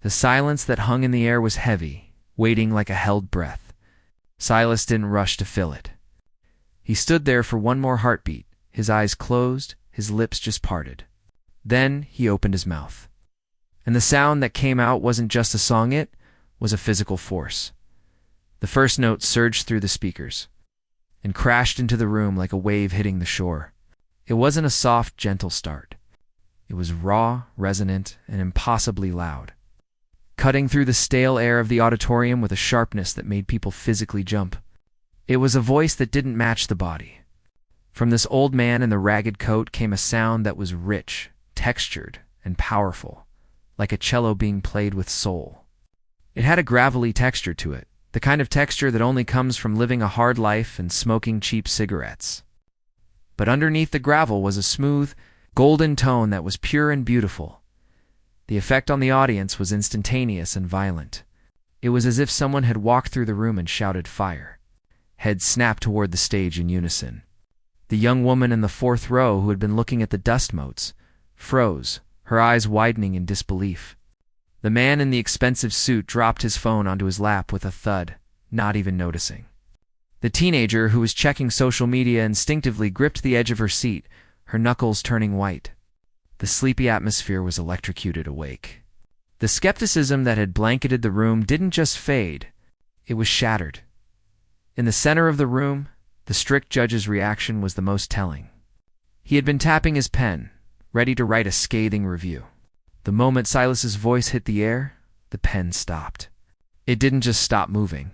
The silence that hung in the air was heavy, waiting like a held breath. Silas didn't rush to fill it. He stood there for one more heartbeat, his eyes closed, his lips just parted. Then he opened his mouth. And the sound that came out wasn't just a song, it was a physical force. The first note surged through the speakers and crashed into the room like a wave hitting the shore. It wasn't a soft, gentle start. It was raw, resonant, and impossibly loud, cutting through the stale air of the auditorium with a sharpness that made people physically jump. It was a voice that didn't match the body. From this old man in the ragged coat came a sound that was rich, textured, and powerful, like a cello being played with soul. It had a gravelly texture to it, the kind of texture that only comes from living a hard life and smoking cheap cigarettes. But underneath the gravel was a smooth, golden tone that was pure and beautiful. The effect on the audience was instantaneous and violent. It was as if someone had walked through the room and shouted fire. Heads snapped toward the stage in unison. The young woman in the fourth row, who had been looking at the dust motes, froze, her eyes widening in disbelief. The man in the expensive suit dropped his phone onto his lap with a thud, not even noticing. The teenager, who was checking social media, instinctively gripped the edge of her seat, her knuckles turning white. The sleepy atmosphere was electrocuted awake. The skepticism that had blanketed the room didn't just fade, it was shattered. In the center of the room, the strict judge's reaction was the most telling. He had been tapping his pen, ready to write a scathing review. The moment Silas's voice hit the air, the pen stopped. It didn't just stop moving.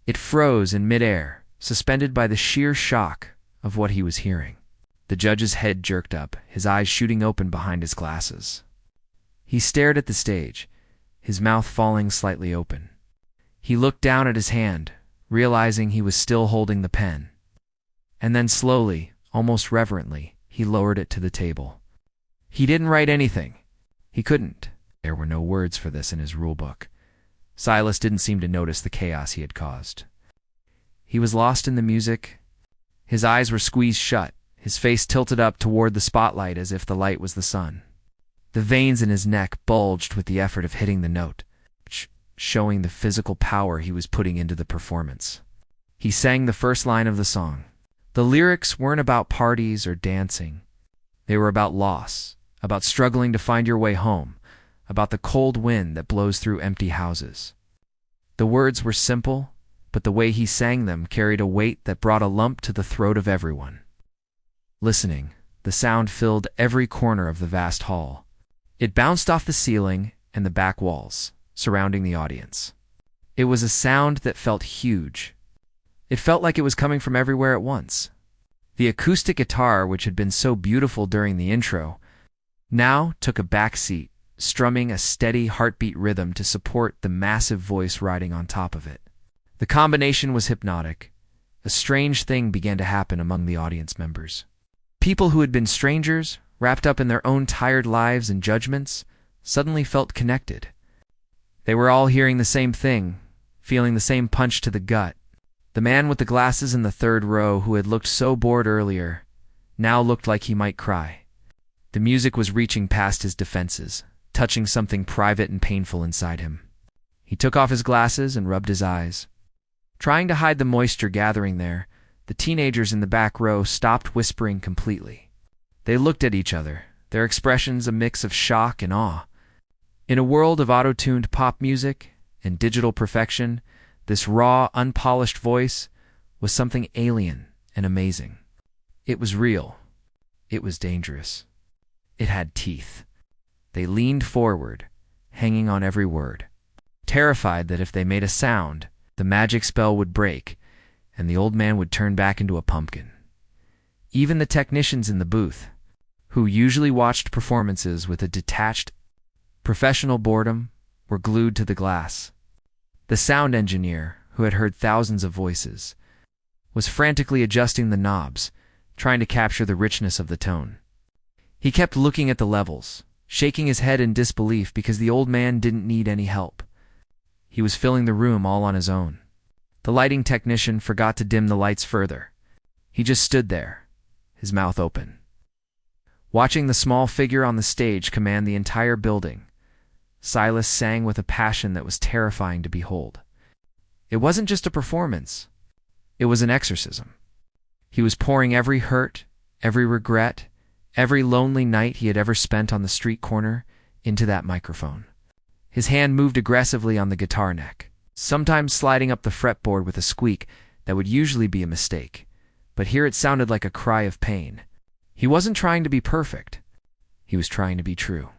It froze in midair, suspended by the sheer shock of what he was hearing. The judge's head jerked up, his eyes shooting open behind his glasses. He stared at the stage, his mouth falling slightly open. He looked down at his hand, realizing he was still holding the pen. And then slowly, almost reverently, he lowered it to the table. He didn't write anything. He couldn't. There were no words for this in his rulebook. Silas didn't seem to notice the chaos he had caused. He was lost in the music. His eyes were squeezed shut, his face tilted up toward the spotlight as if the light was the sun. The veins in his neck bulged with the effort of hitting the note, showing the physical power he was putting into the performance. He sang the first line of the song. The lyrics weren't about parties or dancing. They were about loss, about struggling to find your way home, about the cold wind that blows through empty houses. The words were simple, but the way he sang them carried a weight that brought a lump to the throat of everyone. Listening, the sound filled every corner of the vast hall. It bounced off the ceiling and the back walls, surrounding the audience. It was a sound that felt huge. It felt like it was coming from everywhere at once. The acoustic guitar, which had been so beautiful during the intro, now took a back seat, strumming a steady heartbeat rhythm to support the massive voice riding on top of it. The combination was hypnotic. A strange thing began to happen among the audience members. People who had been strangers, wrapped up in their own tired lives and judgments, suddenly felt connected. They were all hearing the same thing, feeling the same punch to the gut. The man with the glasses in the third row, who had looked so bored earlier, now looked like he might cry. The music was reaching past his defenses, touching something private and painful inside him. He took off his glasses and rubbed his eyes. Trying to hide the moisture gathering there, the teenagers in the back row stopped whispering completely. They looked at each other, their expressions a mix of shock and awe. In a world of auto-tuned pop music and digital perfection, this raw, unpolished voice was something alien and amazing. It was real. It was dangerous. It had teeth. They leaned forward, hanging on every word, terrified that if they made a sound, the magic spell would break, and the old man would turn back into a pumpkin. Even the technicians in the booth, who usually watched performances with a detached, professional boredom, were glued to the glass. The sound engineer, who had heard thousands of voices, was frantically adjusting the knobs, trying to capture the richness of the tone. He kept looking at the levels, shaking his head in disbelief because the old man didn't need any help. He was filling the room all on his own. The lighting technician forgot to dim the lights further. He just stood there, his mouth open, watching the small figure on the stage command the entire building, Silas sang with a passion that was terrifying to behold. It wasn't just a performance. It was an exorcism. He was pouring every hurt, every regret, every lonely night he had ever spent on the street corner into that microphone. His hand moved aggressively on the guitar neck, sometimes sliding up the fretboard with a squeak that would usually be a mistake, but here it sounded like a cry of pain. He wasn't trying to be perfect. He was trying to be true.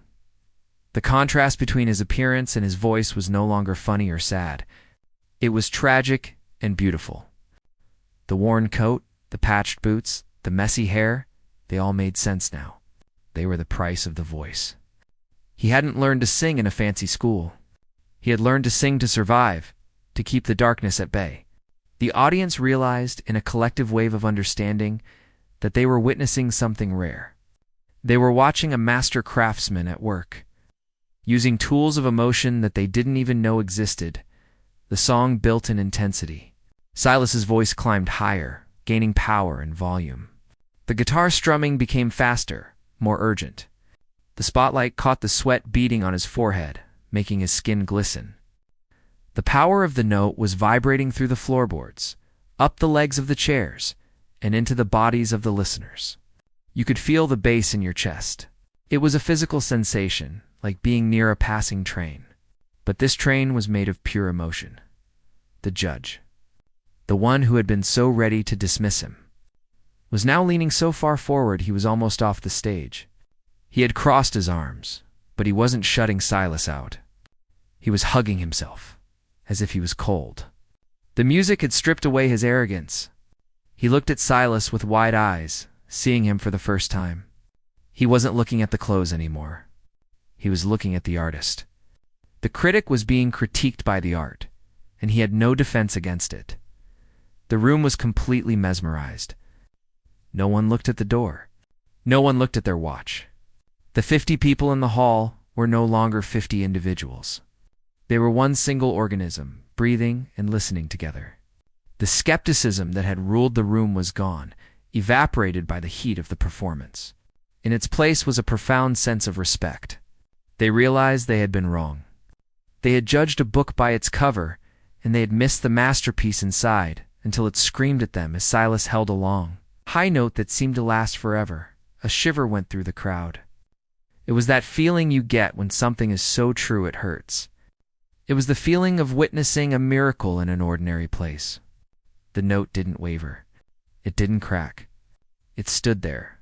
The contrast between his appearance and his voice was no longer funny or sad. It was tragic and beautiful. The worn coat, the patched boots, the messy hair, they all made sense now. They were the price of the voice. He hadn't learned to sing in a fancy school. He had learned to sing to survive, to keep the darkness at bay. The audience realized in a collective wave of understanding that they were witnessing something rare. They were watching a master craftsman at work. Using tools of emotion that they didn't even know existed, the song built in intensity. Silas's voice climbed higher, gaining power and volume. The guitar strumming became faster, more urgent. The spotlight caught the sweat beading on his forehead, making his skin glisten. The power of the note was vibrating through the floorboards, up the legs of the chairs, and into the bodies of the listeners. You could feel the bass in your chest. It was a physical sensation, like being near a passing train. But this train was made of pure emotion. The judge, the one who had been so ready to dismiss him, was now leaning so far forward he was almost off the stage. He had crossed his arms, but he wasn't shutting Silas out. He was hugging himself, as if he was cold. The music had stripped away his arrogance. He looked at Silas with wide eyes, seeing him for the first time. He wasn't looking at the clothes anymore. He was looking at the artist. The critic was being critiqued by the art, and he had no defense against it. The room was completely mesmerized. No one looked at the door. No one looked at their watch. The 50 people in the hall were no longer 50 individuals. They were one single organism, breathing and listening together. The skepticism that had ruled the room was gone, evaporated by the heat of the performance. In its place was a profound sense of respect. They realized they had been wrong. They had judged a book by its cover, and they had missed the masterpiece inside until it screamed at them as Silas held a long, high note that seemed to last forever. A shiver went through the crowd. It was that feeling you get when something is so true it hurts. It was the feeling of witnessing a miracle in an ordinary place. The note didn't waver. It didn't crack. It stood there,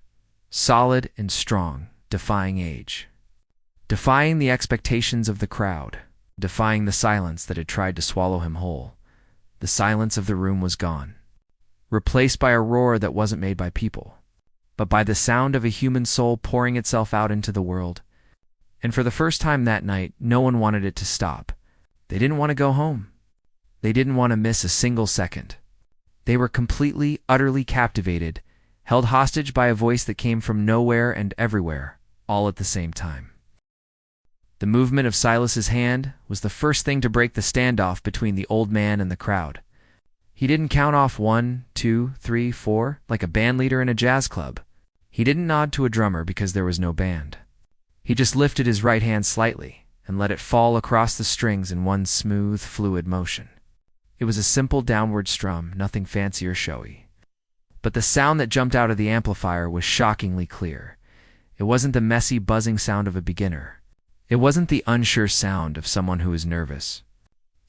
solid and strong, defying age. Defying the expectations of the crowd, defying the silence that had tried to swallow him whole. The silence of the room was gone, replaced by a roar that wasn't made by people, but by the sound of a human soul pouring itself out into the world. And for the first time that night, no one wanted it to stop. They didn't want to go home. They didn't want to miss a single second. They were completely, utterly captivated, held hostage by a voice that came from nowhere and everywhere, all at the same time. The movement of Silas's hand was the first thing to break the standoff between the old man and the crowd. He didn't count off 1, 2, 3, 4 like a band leader in a jazz club. He didn't nod to a drummer because there was no band. He just lifted his right hand slightly and let it fall across the strings in one smooth, fluid motion. It was a simple downward strum, nothing fancy or showy. But the sound that jumped out of the amplifier was shockingly clear. It wasn't the messy, buzzing sound of a beginner. It wasn't the unsure sound of someone who is nervous.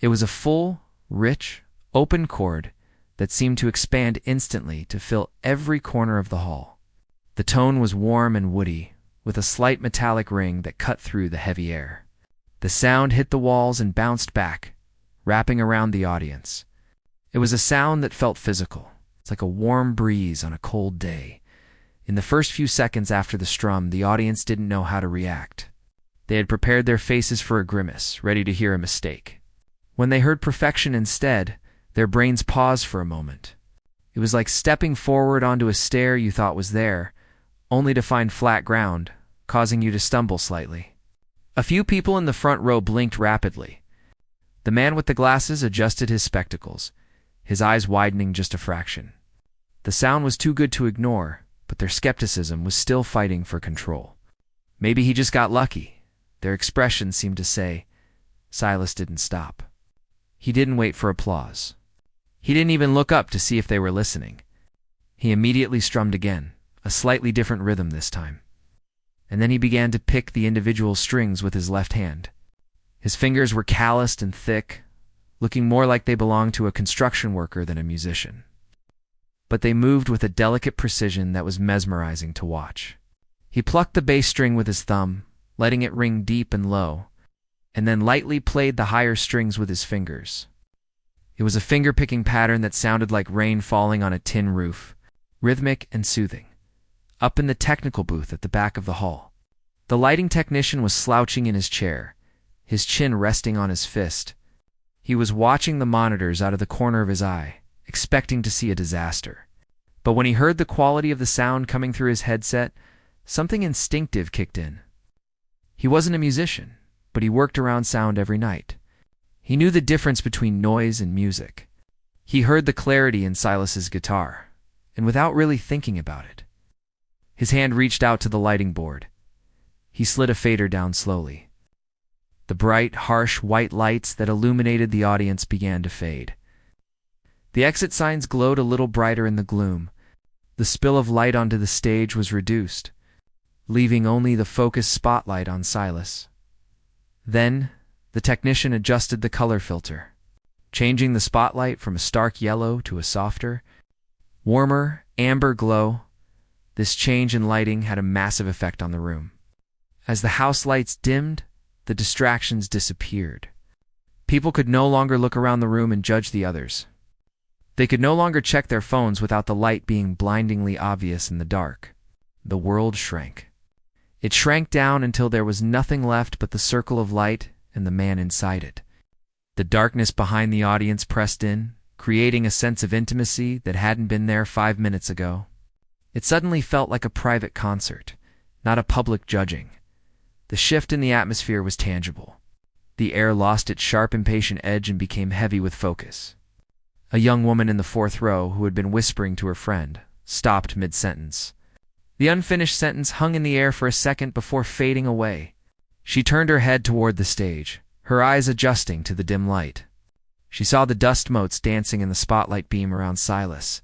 It was a full, rich, open chord that seemed to expand instantly to fill every corner of the hall. The tone was warm and woody, with a slight metallic ring that cut through the heavy air. The sound hit the walls and bounced back, wrapping around the audience. It was a sound that felt physical. It's like a warm breeze on a cold day. In the first few seconds after the strum, the audience didn't know how to react. They had prepared their faces for a grimace, ready to hear a mistake. When they heard perfection instead, their brains paused for a moment. It was like stepping forward onto a stair you thought was there, only to find flat ground, causing you to stumble slightly. A few people in the front row blinked rapidly. The man with the glasses adjusted his spectacles, his eyes widening just a fraction. The sound was too good to ignore, but their skepticism was still fighting for control. Maybe he just got lucky. Their expressions seemed to say, Silas didn't stop. He didn't wait for applause. He didn't even look up to see if they were listening. He immediately strummed again, a slightly different rhythm this time. And then he began to pick the individual strings with his left hand. His fingers were calloused and thick, looking more like they belonged to a construction worker than a musician. But they moved with a delicate precision that was mesmerizing to watch. He plucked the bass string with his thumb, letting it ring deep and low, and then lightly played the higher strings with his fingers. It was a finger-picking pattern that sounded like rain falling on a tin roof, rhythmic and soothing. Up in the technical booth at the back of the hall, the lighting technician was slouching in his chair, his chin resting on his fist. He was watching the monitors out of the corner of his eye, expecting to see a disaster. But when he heard the quality of the sound coming through his headset, something instinctive kicked in. He wasn't a musician, but he worked around sound every night. He knew the difference between noise and music. He heard the clarity in Silas's guitar, and without really thinking about it, his hand reached out to the lighting board. He slid a fader down slowly. The bright, harsh white lights that illuminated the audience began to fade. The exit signs glowed a little brighter in the gloom. The spill of light onto the stage was reduced, leaving only the focused spotlight on Silas. Then, the technician adjusted the color filter, changing the spotlight from a stark yellow to a softer, warmer, amber glow. This change in lighting had a massive effect on the room. As the house lights dimmed, the distractions disappeared. People could no longer look around the room and judge the others. They could no longer check their phones without the light being blindingly obvious in the dark. The world shrank. It shrank down until there was nothing left but the circle of light and the man inside it. The darkness behind the audience pressed in, creating a sense of intimacy that hadn't been there 5 minutes ago. It suddenly felt like a private concert, not a public judging. The shift in the atmosphere was tangible. The air lost its sharp, impatient edge and became heavy with focus. A young woman in the fourth row, who had been whispering to her friend, stopped mid-sentence. The unfinished sentence hung in the air for a second before fading away. She turned her head toward the stage, her eyes adjusting to the dim light. She saw the dust motes dancing in the spotlight beam around Silas.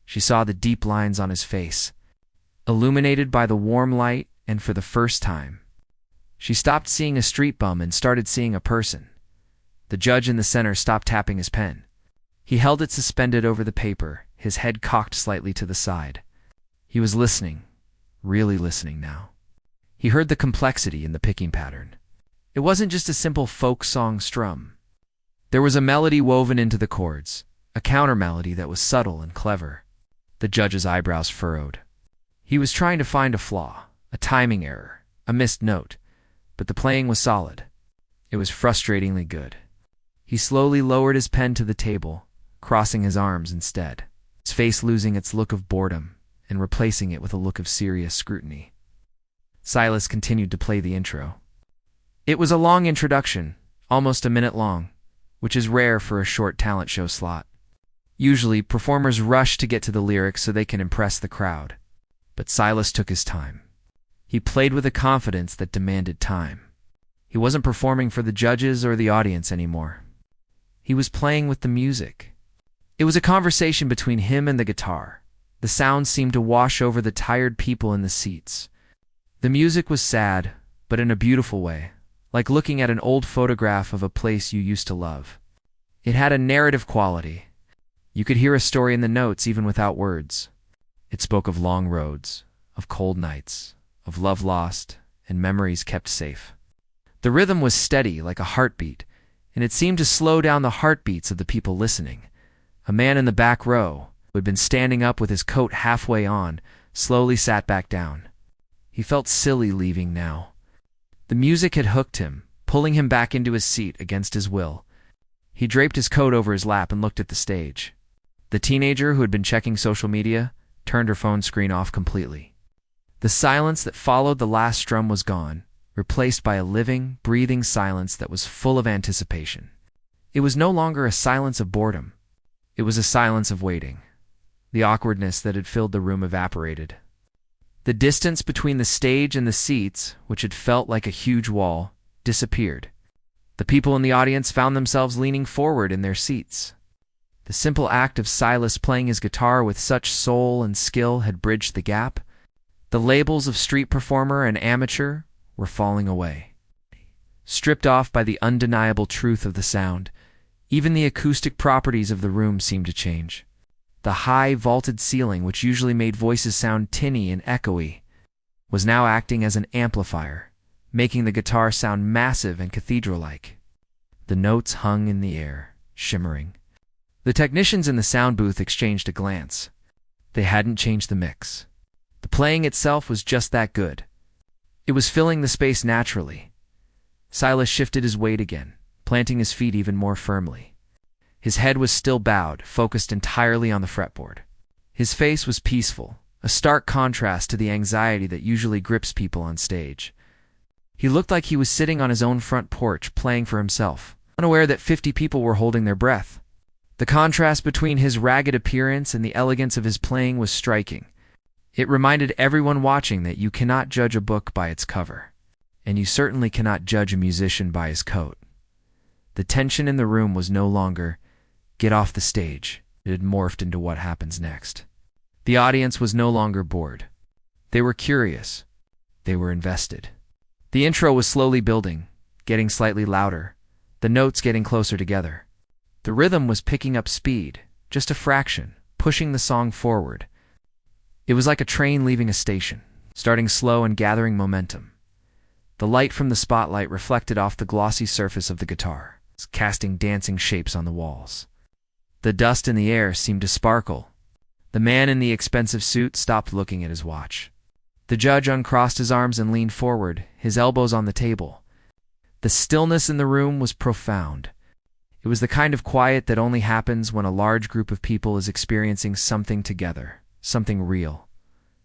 She saw the deep lines on his face, illuminated by the warm light, and for the first time, she stopped seeing a street bum and started seeing a person. The judge in the center stopped tapping his pen. He held it suspended over the paper, his head cocked slightly to the side. He was listening, really listening now. He heard the complexity in the picking pattern. It wasn't just a simple folk song strum. There was a melody woven into the chords, a counter-melody that was subtle and clever. The judge's eyebrows furrowed. He was trying to find a flaw, a timing error, a missed note, but the playing was solid. It was frustratingly good. He slowly lowered his pen to the table, crossing his arms instead, his face losing its look of boredom and replacing it with a look of serious scrutiny. Silas continued to play the intro. It was a long introduction, almost a minute long, which is rare for a short talent show slot. Usually, performers rush to get to the lyrics so they can impress the crowd. But Silas took his time. He played with a confidence that demanded time. He wasn't performing for the judges or the audience anymore. He was playing with the music. It was a conversation between him and the guitar. The sound seemed to wash over the tired people in the seats. The music was sad, but in a beautiful way, like looking at an old photograph of a place you used to love. It had a narrative quality. You could hear a story in the notes even without words. It spoke of long roads, of cold nights, of love lost, and memories kept safe. The rhythm was steady like a heartbeat, and it seemed to slow down the heartbeats of the people listening. A man in the back row, who had been standing up with his coat halfway on, slowly sat back down. He felt silly leaving now. The music had hooked him, pulling him back into his seat against his will. He draped his coat over his lap and looked at the stage. The teenager who had been checking social media turned her phone screen off completely. The silence that followed the last strum was gone, replaced by a living, breathing silence that was full of anticipation. It was no longer a silence of boredom. It was a silence of waiting. The awkwardness that had filled the room evaporated. The distance between the stage and the seats, which had felt like a huge wall, disappeared. The people in the audience found themselves leaning forward in their seats. The simple act of Silas playing his guitar with such soul and skill had bridged the gap. The labels of street performer and amateur were falling away. Stripped off by the undeniable truth of the sound, even the acoustic properties of the room seemed to change. The high, vaulted ceiling, which usually made voices sound tinny and echoey, was now acting as an amplifier, making the guitar sound massive and cathedral-like. The notes hung in the air, shimmering. The technicians in the sound booth exchanged a glance. They hadn't changed the mix. The playing itself was just that good. It was filling the space naturally. Silas shifted his weight again, planting his feet even more firmly. His head was still bowed, focused entirely on the fretboard. His face was peaceful, a stark contrast to the anxiety that usually grips people on stage. He looked like he was sitting on his own front porch, playing for himself, unaware that 50 people were holding their breath. The contrast between his ragged appearance and the elegance of his playing was striking. It reminded everyone watching that you cannot judge a book by its cover, and you certainly cannot judge a musician by his coat. The tension in the room was no longer, "Get off the stage." It had morphed into what happens next. The audience was no longer bored. They were curious. They were invested. The intro was slowly building, getting slightly louder, the notes getting closer together. The rhythm was picking up speed, just a fraction, pushing the song forward. It was like a train leaving a station, starting slow and gathering momentum. The light from the spotlight reflected off the glossy surface of the guitar, casting dancing shapes on the walls. The dust in the air seemed to sparkle. The man in the expensive suit stopped looking at his watch. The judge uncrossed his arms and leaned forward, his elbows on the table. The stillness in the room was profound. It was the kind of quiet that only happens when a large group of people is experiencing something together, something real.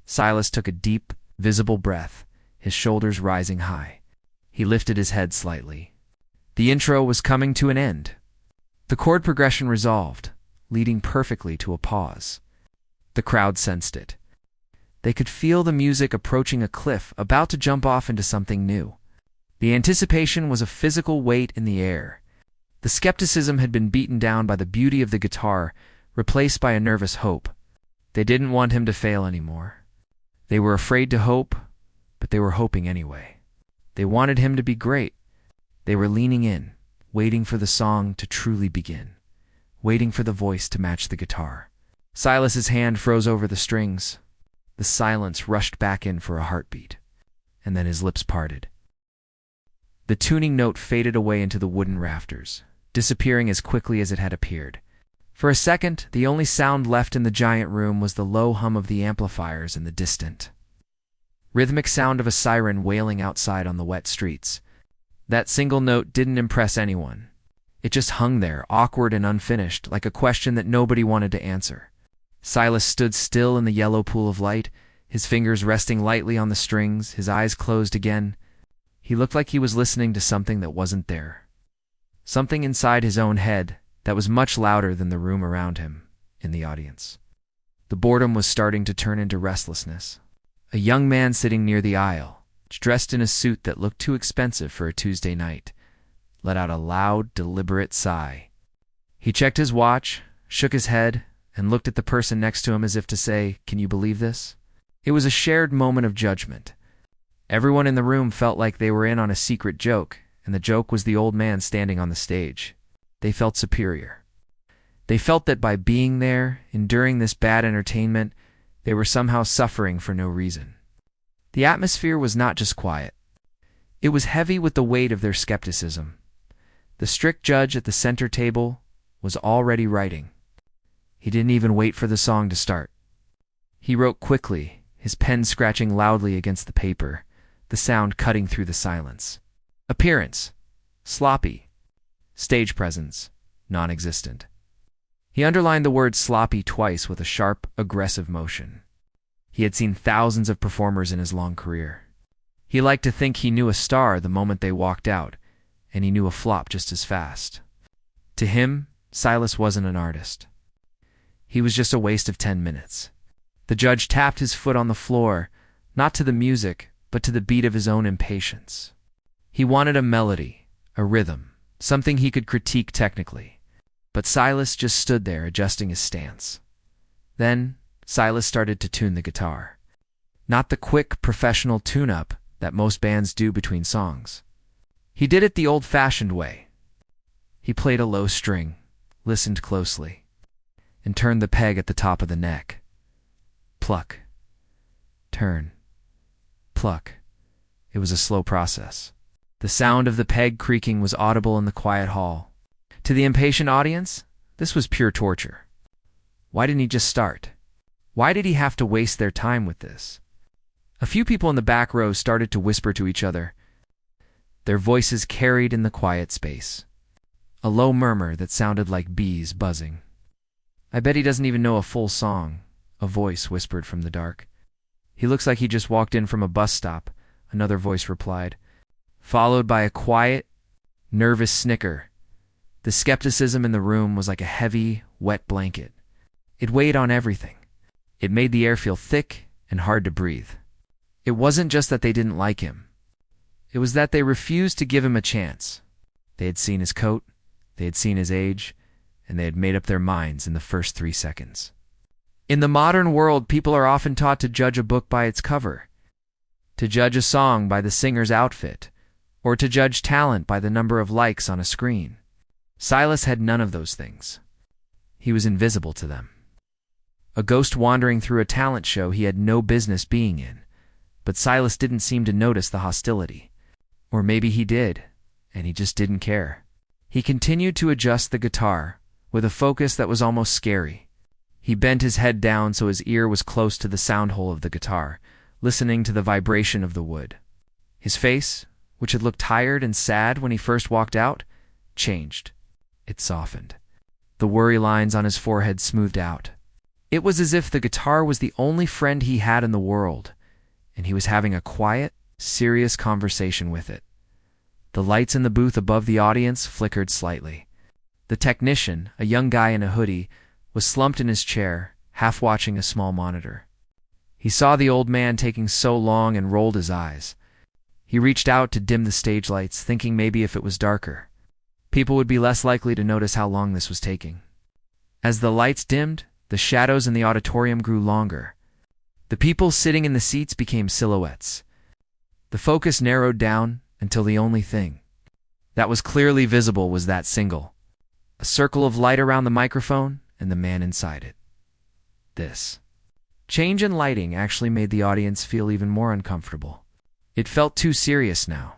Silas took a deep, visible breath, his shoulders rising high. He lifted his head slightly. The intro was coming to an end. The chord progression resolved, leading perfectly to a pause. The crowd sensed it. They could feel the music approaching a cliff, about to jump off into something new. The anticipation was a physical weight in the air. The skepticism had been beaten down by the beauty of the guitar, replaced by a nervous hope. They didn't want him to fail anymore. They were afraid to hope, but they were hoping anyway. They wanted him to be great. They were leaning in, waiting for the song to truly begin, waiting for the voice to match the guitar. Silas's hand froze over the strings. The silence rushed back in for a heartbeat, and then his lips parted. The tuning note faded away into the wooden rafters, disappearing as quickly as it had appeared. For a second, the only sound left in the giant room was the low hum of the amplifiers in the distant, rhythmic sound of a siren wailing outside on the wet streets. That single note didn't impress anyone. It just hung there, awkward and unfinished, like a question that nobody wanted to answer. Silas stood still in the yellow pool of light, his fingers resting lightly on the strings, his eyes closed again. He looked like he was listening to something that wasn't there. Something inside his own head that was much louder than the room around him, in the audience. The boredom was starting to turn into restlessness. A young man sitting near the aisle, dressed in a suit that looked too expensive for a Tuesday night, let out a loud, deliberate sigh. He checked his watch, shook his head, and looked at the person next to him as if to say, "Can you believe this?" It was a shared moment of judgment. Everyone in the room felt like they were in on a secret joke, and the joke was the old man standing on the stage. They felt superior. They felt that by being there, enduring this bad entertainment, they were somehow suffering for no reason. The atmosphere was not just quiet. It was heavy with the weight of their skepticism. The strict judge at the center table was already writing. He didn't even wait for the song to start. He wrote quickly, his pen scratching loudly against the paper, the sound cutting through the silence. Appearance: sloppy. Stage presence: non-existent. He underlined the word sloppy twice with a sharp, aggressive motion. He had seen thousands of performers in his long career. He liked to think he knew a star the moment they walked out, and he knew a flop just as fast. To him, Silas wasn't an artist. He was just a waste of 10 minutes. The judge tapped his foot on the floor, not to the music, but to the beat of his own impatience. He wanted a melody, a rhythm, something he could critique technically. But Silas just stood there adjusting his stance. Then, Silas started to tune the guitar. Not the quick, professional tune-up that most bands do between songs. He did it the old-fashioned way. He played a low string, listened closely, and turned the peg at the top of the neck. Pluck. Turn. Pluck. It was a slow process. The sound of the peg creaking was audible in the quiet hall. To the impatient audience, this was pure torture. Why didn't he just start? Why did he have to waste their time with this? A few people in the back row started to whisper to each other. Their voices carried in the quiet space. A low murmur that sounded like bees buzzing. "I bet he doesn't even know a full song," a voice whispered from the dark. "He looks like he just walked in from a bus stop," another voice replied, followed by a quiet, nervous snicker. The skepticism in the room was like a heavy, wet blanket. It weighed on everything. It made the air feel thick and hard to breathe. It wasn't just that they didn't like him. It was that they refused to give him a chance. They had seen his coat, they had seen his age, and they had made up their minds in the first 3 seconds. In the modern world, people are often taught to judge a book by its cover, to judge a song by the singer's outfit, or to judge talent by the number of likes on a screen. Silas had none of those things. He was invisible to them. A ghost wandering through a talent show he had no business being in. But Silas didn't seem to notice the hostility. Or maybe he did, and he just didn't care. He continued to adjust the guitar, with a focus that was almost scary. He bent his head down so his ear was close to the sound hole of the guitar, listening to the vibration of the wood. His face, which had looked tired and sad when he first walked out, changed. It softened. The worry lines on his forehead smoothed out. It was as if the guitar was the only friend he had in the world, and he was having a quiet, serious conversation with it. The lights in the booth above the audience flickered slightly. The technician, a young guy in a hoodie, was slumped in his chair, half watching a small monitor. He saw the old man taking so long and rolled his eyes. He reached out to dim the stage lights, thinking maybe if it was darker, people would be less likely to notice how long this was taking. As the lights dimmed, the shadows in the auditorium grew longer. The people sitting in the seats became silhouettes. The focus narrowed down until the only thing that was clearly visible was that single. A circle of light around the microphone and the man inside it. This change in lighting actually made the audience feel even more uncomfortable. It felt too serious now.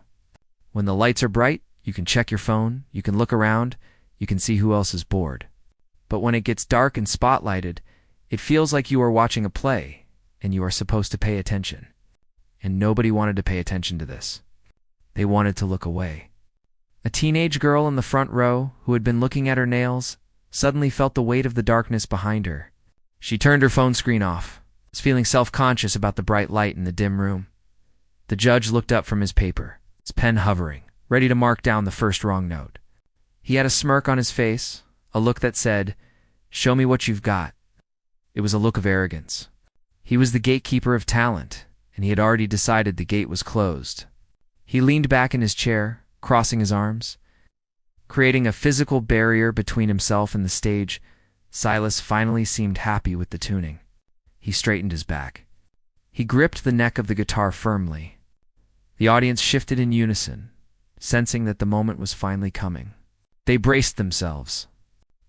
When the lights are bright, you can check your phone, you can look around, you can see who else is bored. But when it gets dark and spotlighted, it feels like you are watching a play, and you are supposed to pay attention. And nobody wanted to pay attention to this. They wanted to look away. A teenage girl in the front row, who had been looking at her nails, suddenly felt the weight of the darkness behind her. She turned her phone screen off, was feeling self-conscious about the bright light in the dim room. The judge looked up from his paper, his pen hovering, ready to mark down the first wrong note. He had a smirk on his face, a look that said, "Show me what you've got." It was a look of arrogance. He was the gatekeeper of talent, and he had already decided the gate was closed. He leaned back in his chair, crossing his arms. Creating a physical barrier between himself and the stage, Silas finally seemed happy with the tuning. He straightened his back. He gripped the neck of the guitar firmly. The audience shifted in unison, sensing that the moment was finally coming. They braced themselves.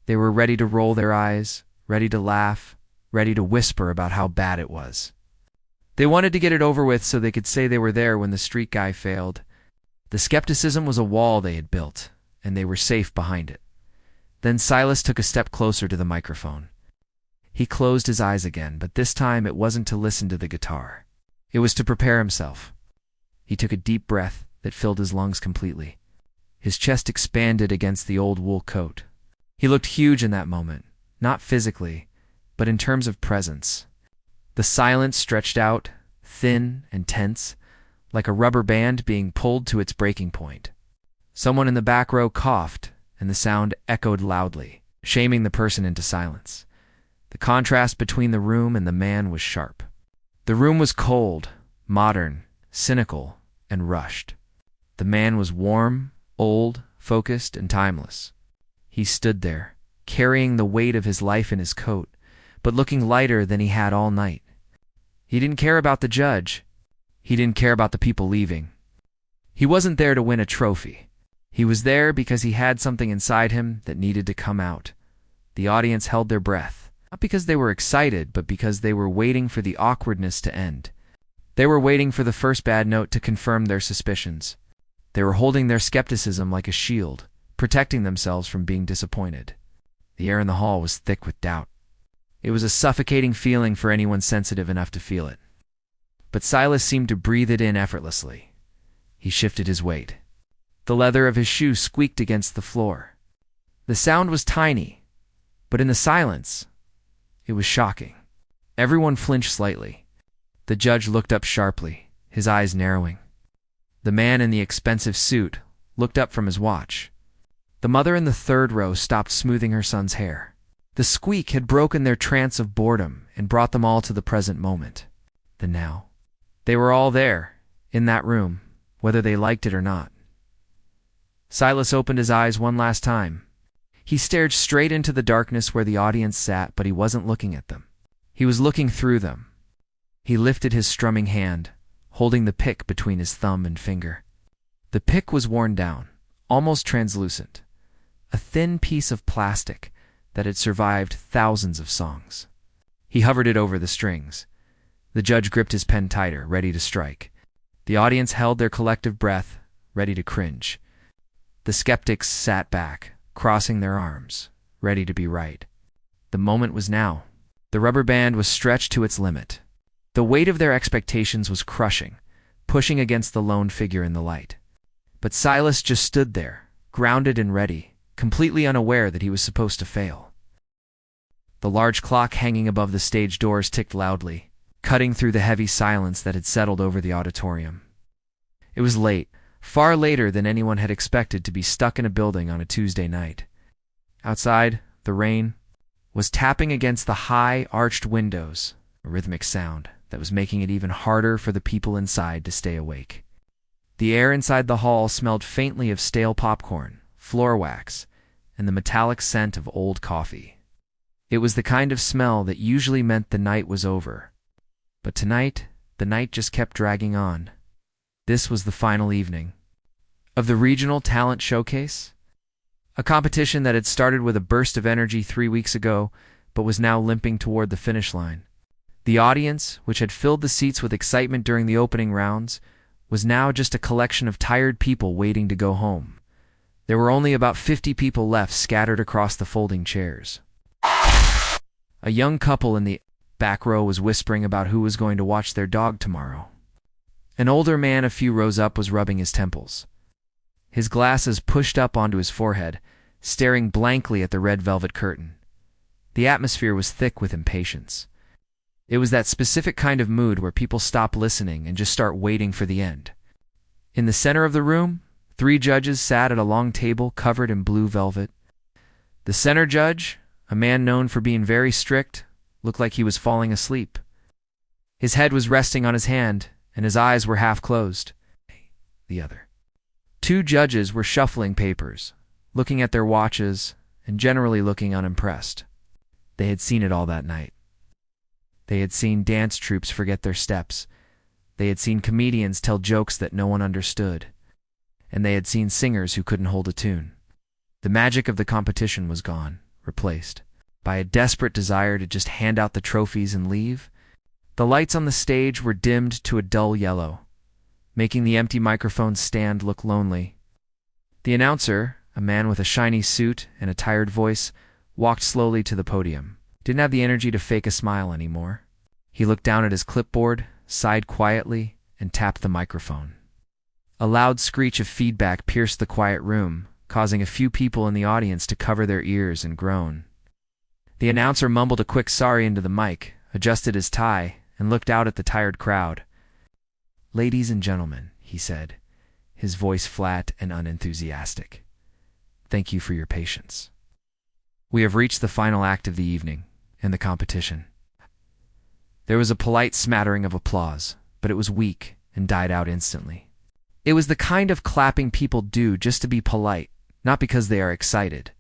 They were ready to roll their eyes, ready to laugh, ready to whisper about how bad it was. They wanted to get it over with so they could say they were there when the street guy failed. The skepticism was a wall they had built, and they were safe behind it. Then Silas took a step closer to the microphone. He closed his eyes again, but this time it wasn't to listen to the guitar. It was to prepare himself. He took a deep breath that filled his lungs completely. His chest expanded against the old wool coat. He looked huge in that moment, not physically, but in terms of presence. The silence stretched out, thin and tense, like a rubber band being pulled to its breaking point. Someone in the back row coughed, and the sound echoed loudly, shaming the person into silence. The contrast between the room and the man was sharp. The room was cold, modern, cynical, and rushed. The man was warm, old, focused, and timeless. He stood there, carrying the weight of his life in his coat, but looking lighter than he had all night. He didn't care about the judge. He didn't care about the people leaving. He wasn't there to win a trophy. He was there because he had something inside him that needed to come out. The audience held their breath, not because they were excited, but because they were waiting for the awkwardness to end. They were waiting for the first bad note to confirm their suspicions. They were holding their skepticism like a shield, protecting themselves from being disappointed. The air in the hall was thick with doubt. It was a suffocating feeling for anyone sensitive enough to feel it. But Silas seemed to breathe it in effortlessly. He shifted his weight. The leather of his shoe squeaked against the floor. The sound was tiny, but in the silence, it was shocking. Everyone flinched slightly. The judge looked up sharply, his eyes narrowing. The man in the expensive suit looked up from his watch. The mother in the third row stopped smoothing her son's hair. The squeak had broken their trance of boredom and brought them all to the present moment. The now. They were all there, in that room, whether they liked it or not. Silas opened his eyes one last time. He stared straight into the darkness where the audience sat, but he wasn't looking at them. He was looking through them. He lifted his strumming hand, holding the pick between his thumb and finger. The pick was worn down, almost translucent, a thin piece of plastic that had survived thousands of songs. He hovered it over the strings. The judge gripped his pen tighter, ready to strike. The audience held their collective breath, ready to cringe. The skeptics sat back, crossing their arms, ready to be right. The moment was now. The rubber band was stretched to its limit. The weight of their expectations was crushing, pushing against the lone figure in the light. But Silas just stood there, grounded and ready, completely unaware that he was supposed to fail. The large clock hanging above the stage doors ticked loudly, cutting through the heavy silence that had settled over the auditorium. It was late, far later than anyone had expected to be stuck in a building on a Tuesday night. Outside, the rain was tapping against the high, arched windows, a rhythmic sound that was making it even harder for the people inside to stay awake. The air inside the hall smelled faintly of stale popcorn, floor wax, and the metallic scent of old coffee. It was the kind of smell that usually meant the night was over. But tonight, the night just kept dragging on. This was the final evening of the Regional Talent Showcase, a competition that had started with a burst of energy 3 weeks ago, but was now limping toward the finish line. The audience, which had filled the seats with excitement during the opening rounds, was now just a collection of tired people waiting to go home. There were only about 50 people left scattered across the folding chairs. A young couple in the back row was whispering about who was going to watch their dog tomorrow. An older man a few rows up was rubbing his temples, his glasses pushed up onto his forehead, staring blankly at the red velvet curtain. The atmosphere was thick with impatience. It was that specific kind of mood where people stop listening and just start waiting for the end. In the center of the room, 3 judges sat at a long table covered in blue velvet. The center judge, a man known for being very strict, looked like he was falling asleep. His head was resting on his hand, and his eyes were half closed. The other 2 judges were shuffling papers, looking at their watches, and generally looking unimpressed. They had seen it all that night. They had seen dance troupes forget their steps. They had seen comedians tell jokes that no one understood. And they had seen singers who couldn't hold a tune. The magic of the competition was gone, replaced by a desperate desire to just hand out the trophies and leave. The lights on the stage were dimmed to a dull yellow, making the empty microphone stand look lonely. The announcer, a man with a shiny suit and a tired voice, walked slowly to the podium. Didn't have the energy to fake a smile anymore. He looked down at his clipboard, sighed quietly, and tapped the microphone. A loud screech of feedback pierced the quiet room, causing a few people in the audience to cover their ears and groan. The announcer mumbled a quick sorry into the mic, adjusted his tie, and looked out at the tired crowd. "Ladies and gentlemen," he said, his voice flat and unenthusiastic, "thank you for your patience. We have reached the final act of the evening and the competition." There was a polite smattering of applause, but it was weak and died out instantly. It was the kind of clapping people do just to be polite, not because they are excited.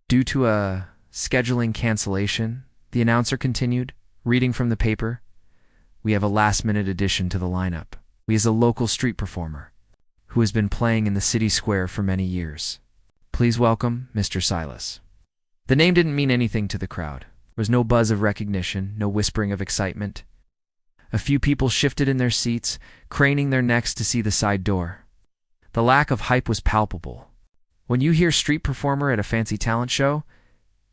Due to a scheduling cancellation, the announcer continued, reading from the paper, we have a last-minute addition to the lineup. He is a local street performer who has been playing in the city square for many years. Please welcome Mr. Silas. The name didn't mean anything to the crowd. There was no buzz of recognition, no whispering of excitement. A few people shifted in their seats, craning their necks to see the side door. The lack of hype was palpable. When you hear street performer at a fancy talent show,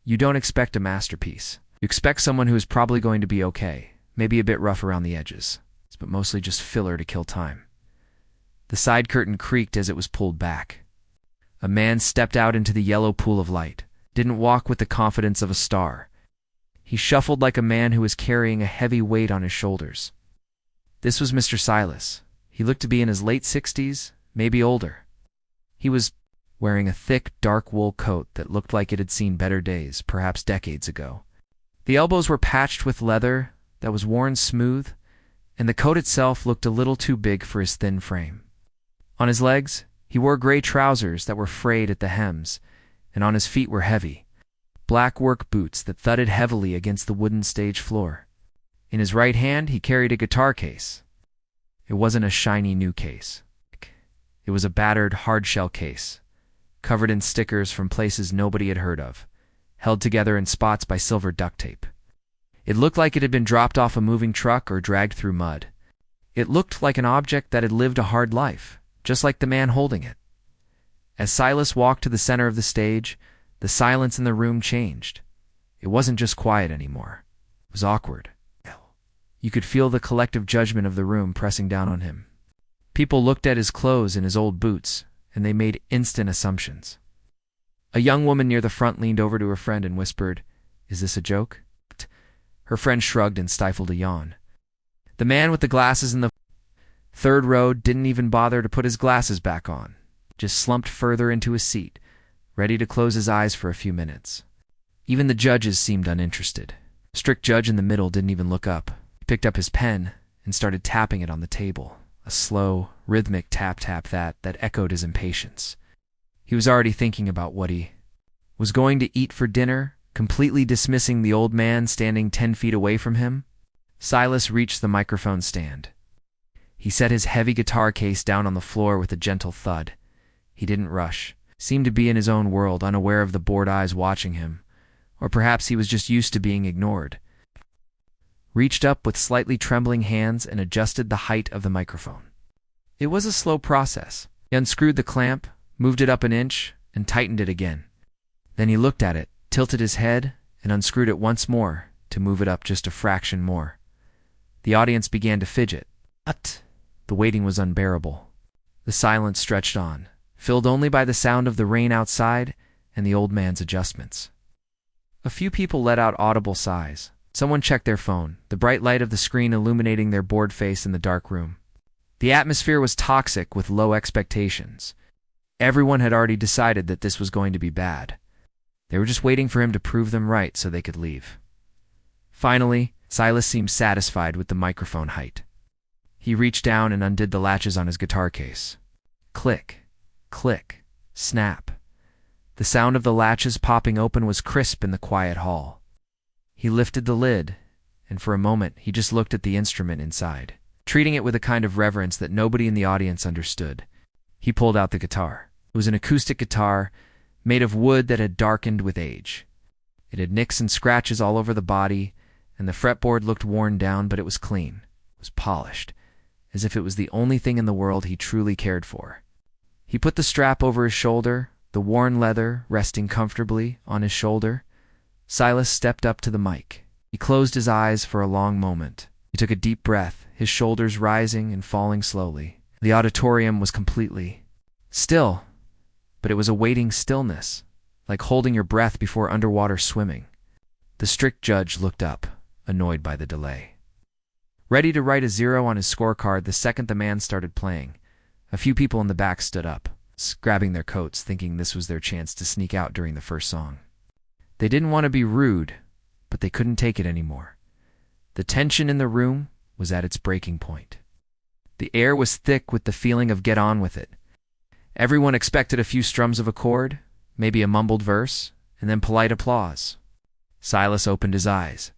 you don't expect a masterpiece. You expect someone who is probably going to be okay, maybe a bit rough around the edges, but mostly just filler to kill time. The side curtain creaked as it was pulled back. A man stepped out into the yellow pool of light, didn't walk with the confidence of a star. He shuffled like a man who was carrying a heavy weight on his shoulders. This was Mr. Silas. He looked to be in his late 60s, maybe older. He was wearing a thick, dark wool coat that looked like it had seen better days, perhaps decades ago. The elbows were patched with leather that was worn smooth, and the coat itself looked a little too big for his thin frame. On his legs, he wore gray trousers that were frayed at the hems, and on his feet were heavy, black work boots that thudded heavily against the wooden stage floor. In his right hand, he carried a guitar case. It wasn't a shiny new case. It was a battered, hard-shell case, covered in stickers from places nobody had heard of, held together in spots by silver duct tape. It looked like it had been dropped off a moving truck or dragged through mud. It looked like an object that had lived a hard life, just like the man holding it. As Silas walked to the center of the stage, the silence in the room changed. It wasn't just quiet anymore. It was awkward. You could feel the collective judgment of the room pressing down on him. People looked at his clothes and his old boots, and they made instant assumptions. A young woman near the front leaned over to her friend and whispered, "Is this a joke?" Her friend shrugged and stifled a yawn. The man with the glasses in the third row didn't even bother to put his glasses back on, just slumped further into his seat, ready to close his eyes for a few minutes. Even the judges seemed uninterested. The strict judge in the middle didn't even look up. He picked up his pen and started tapping it on the table, a slow, rhythmic tap-tap that echoed his impatience. He was already thinking about what he was going to eat for dinner, completely dismissing the old man standing 10 feet away from him. Silas reached the microphone stand. He set his heavy guitar case down on the floor with a gentle thud. He didn't rush, seemed to be in his own world, unaware of the bored eyes watching him, or perhaps he was just used to being ignored. Reached up with slightly trembling hands and adjusted the height of the microphone. It was a slow process. He unscrewed the clamp, moved it up an inch, and tightened it again. Then he looked at it, tilted his head, and unscrewed it once more to move it up just a fraction more. The audience began to fidget. The waiting was unbearable. The silence stretched on, filled only by the sound of the rain outside and the old man's adjustments. A few people let out audible sighs. Someone checked their phone, the bright light of the screen illuminating their bored face in the dark room. The atmosphere was toxic with low expectations. Everyone had already decided that this was going to be bad. They were just waiting for him to prove them right so they could leave. Finally, Silas seemed satisfied with the microphone height. He reached down and undid the latches on his guitar case. Click, click, snap. The sound of the latches popping open was crisp in the quiet hall. He lifted the lid, and for a moment he just looked at the instrument inside, treating it with a kind of reverence that nobody in the audience understood. He pulled out the guitar. It was an acoustic guitar made of wood that had darkened with age. It had nicks and scratches all over the body, and the fretboard looked worn down, but it was clean. It was polished, as if it was the only thing in the world he truly cared for. He put the strap over his shoulder, the worn leather resting comfortably on his shoulder. Silas stepped up to the mic. He closed his eyes for a long moment. He took a deep breath, his shoulders rising and falling slowly. The auditorium was completely still, but it was a waiting stillness, like holding your breath before underwater swimming. The strict judge looked up, annoyed by the delay. Ready to write a 0 on his scorecard the second the man started playing, a few people in the back stood up, grabbing their coats, thinking this was their chance to sneak out during the first song. They didn't want to be rude, but they couldn't take it anymore. The tension in the room was at its breaking point. The air was thick with the feeling of get on with it. Everyone expected a few strums of a chord, maybe a mumbled verse, and then polite applause. Silas opened his eyes.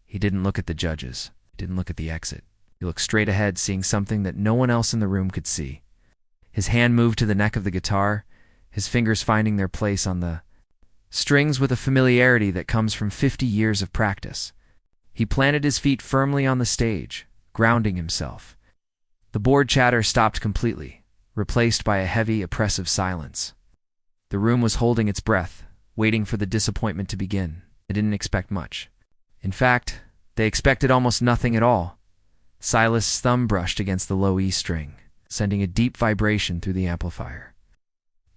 He didn't look at the judges. He didn't look at the exit. He looked straight ahead, seeing something that no one else in the room could see. His hand moved to the neck of the guitar, his fingers finding their place on the strings with a familiarity that comes from 50 years of practice. He planted his feet firmly on the stage, grounding himself. The bored chatter stopped completely, replaced by a heavy, oppressive silence. The room was holding its breath, waiting for the disappointment to begin. They didn't expect much. In fact, they expected almost nothing at all. Silas' thumb brushed against the low E string, sending a deep vibration through the amplifier.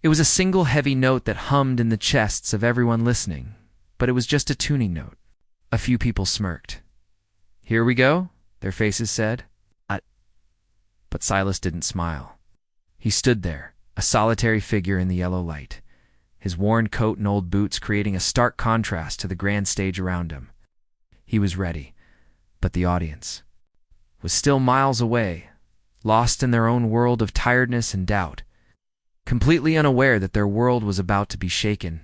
It was a single heavy note that hummed in the chests of everyone listening, but it was just a tuning note. A few people smirked. "Here we go," their faces said. But Silas didn't smile. He stood there, a solitary figure in the yellow light, his worn coat and old boots creating a stark contrast to the grand stage around him. He was ready, but the audience was still miles away, lost in their own world of tiredness and doubt, completely unaware that their world was about to be shaken